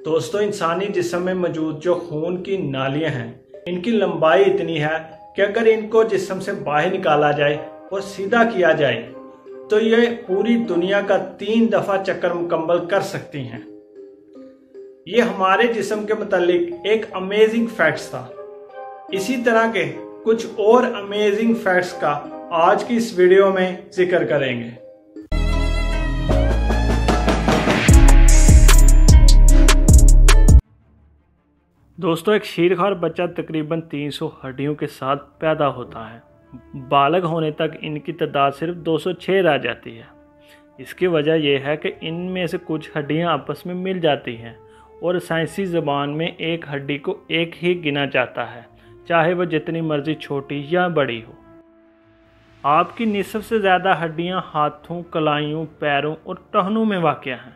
दोस्तों, इंसानी जिस्म में मौजूद जो खून की नालियां हैं, इनकी लंबाई इतनी है कि अगर इनको जिस्म से बाहर निकाला जाए और सीधा किया जाए तो ये पूरी दुनिया का 3 दफा चक्कर मुकम्मल कर सकती हैं। ये हमारे जिस्म के मुतालिक एक अमेजिंग फैक्ट्स था। इसी तरह के कुछ और अमेजिंग फैक्ट्स का आज की इस वीडियो में जिक्र करेंगे। दोस्तों, एक शीरखार बच्चा तकरीबन 300 हड्डियों के साथ पैदा होता है। बालग होने तक इनकी तादाद सिर्फ 206 रह जाती है। इसकी वजह यह है कि इनमें से कुछ हड्डियां आपस में मिल जाती हैं और साइंसी ज़बान में एक हड्डी को एक ही गिना जाता है, चाहे वह जितनी मर्जी छोटी या बड़ी हो। आपकी निसफ से ज़्यादा हड्डियां हाथों, कलाइयों, पैरों और टहनों में वाक़या हैं।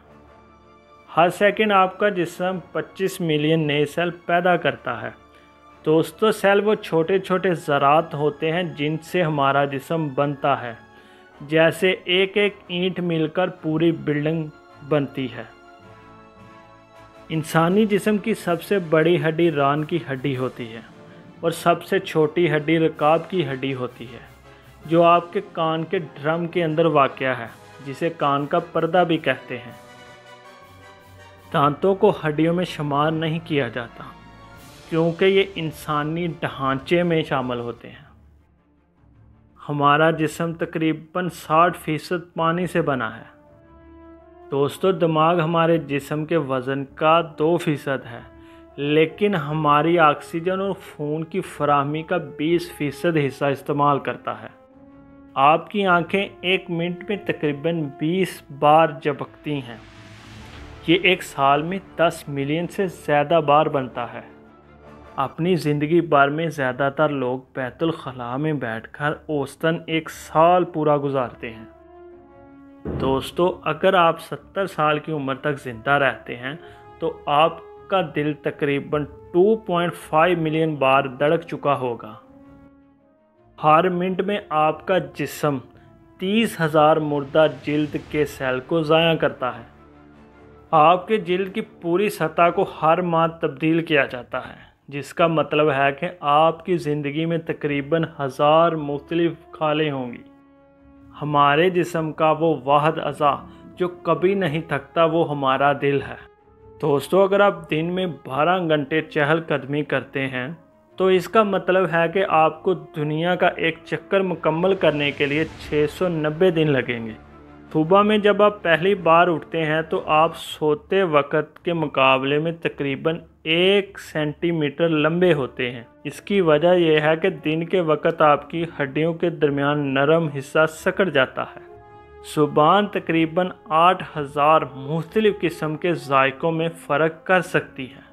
हर सेकंड आपका जिस्म 25 मिलियन नए सेल पैदा करता है। दोस्तों, सेल वो छोटे छोटे ज़रात होते हैं जिनसे हमारा जिस्म बनता है। जैसे एक एक ईंट मिलकर पूरी बिल्डिंग बनती है। इंसानी जिस्म की सबसे बड़ी हड्डी रान की हड्डी होती है और सबसे छोटी हड्डी रकाब की हड्डी होती है, जो आपके कान के ड्रम के अंदर वाक़या है, जिसे कान का पर्दा भी कहते हैं। दांतों को हड्डियों में शुमार नहीं किया जाता क्योंकि ये इंसानी ढांचे में शामिल होते हैं। हमारा जिस्म तकरीबन 60% पानी से बना है। दोस्तों, दिमाग हमारे जिस्म के वज़न का 2% है, लेकिन हमारी ऑक्सीजन और खून की फराहमी का 20% हिस्सा इस्तेमाल करता है। आपकी आंखें 1 मिनट में तकरीबन 20 बार झपकती हैं। ये एक साल में 10 मिलियन से ज़्यादा बार बनता है। अपनी ज़िंदगी भर में ज़्यादातर लोग बैतुल खला में बैठकर औसतन 1 साल पूरा गुजारते हैं। दोस्तों, अगर आप 70 साल की उम्र तक ज़िंदा रहते हैं तो आपका दिल तकरीबन 2.5 मिलियन बार धड़क चुका होगा। हर मिनट में आपका जिस्म 30,000 मुर्दा जिल्द के सेल को ज़ाया करता है। आपके जिल्द की पूरी सतह को हर माह तब्दील किया जाता है, जिसका मतलब है कि आपकी ज़िंदगी में तकरीबन 1000 मुख्तलिफ खालें होंगी। हमारे जिस्म का वो वाहिद अज़ा जो कभी नहीं थकता, वो हमारा दिल है। दोस्तों, अगर आप दिन में 12 घंटे चहलकदमी करते हैं तो इसका मतलब है कि आपको दुनिया का एक चक्कर मुकम्मल करने के लिए 690 दिन लगेंगे। सुबह में जब आप पहली बार उठते हैं तो आप सोते वक्त के मुकाबले में तकरीबन 1 सेंटीमीटर लंबे होते हैं। इसकी वजह यह है कि दिन के वक्त आपकी हड्डियों के दरमियान नरम हिस्सा सिकुड़ जाता है। ज़ुबान तकरीबन 8000 मुख्तलिफ किस्म के जायकों में फ़र्क कर सकती है।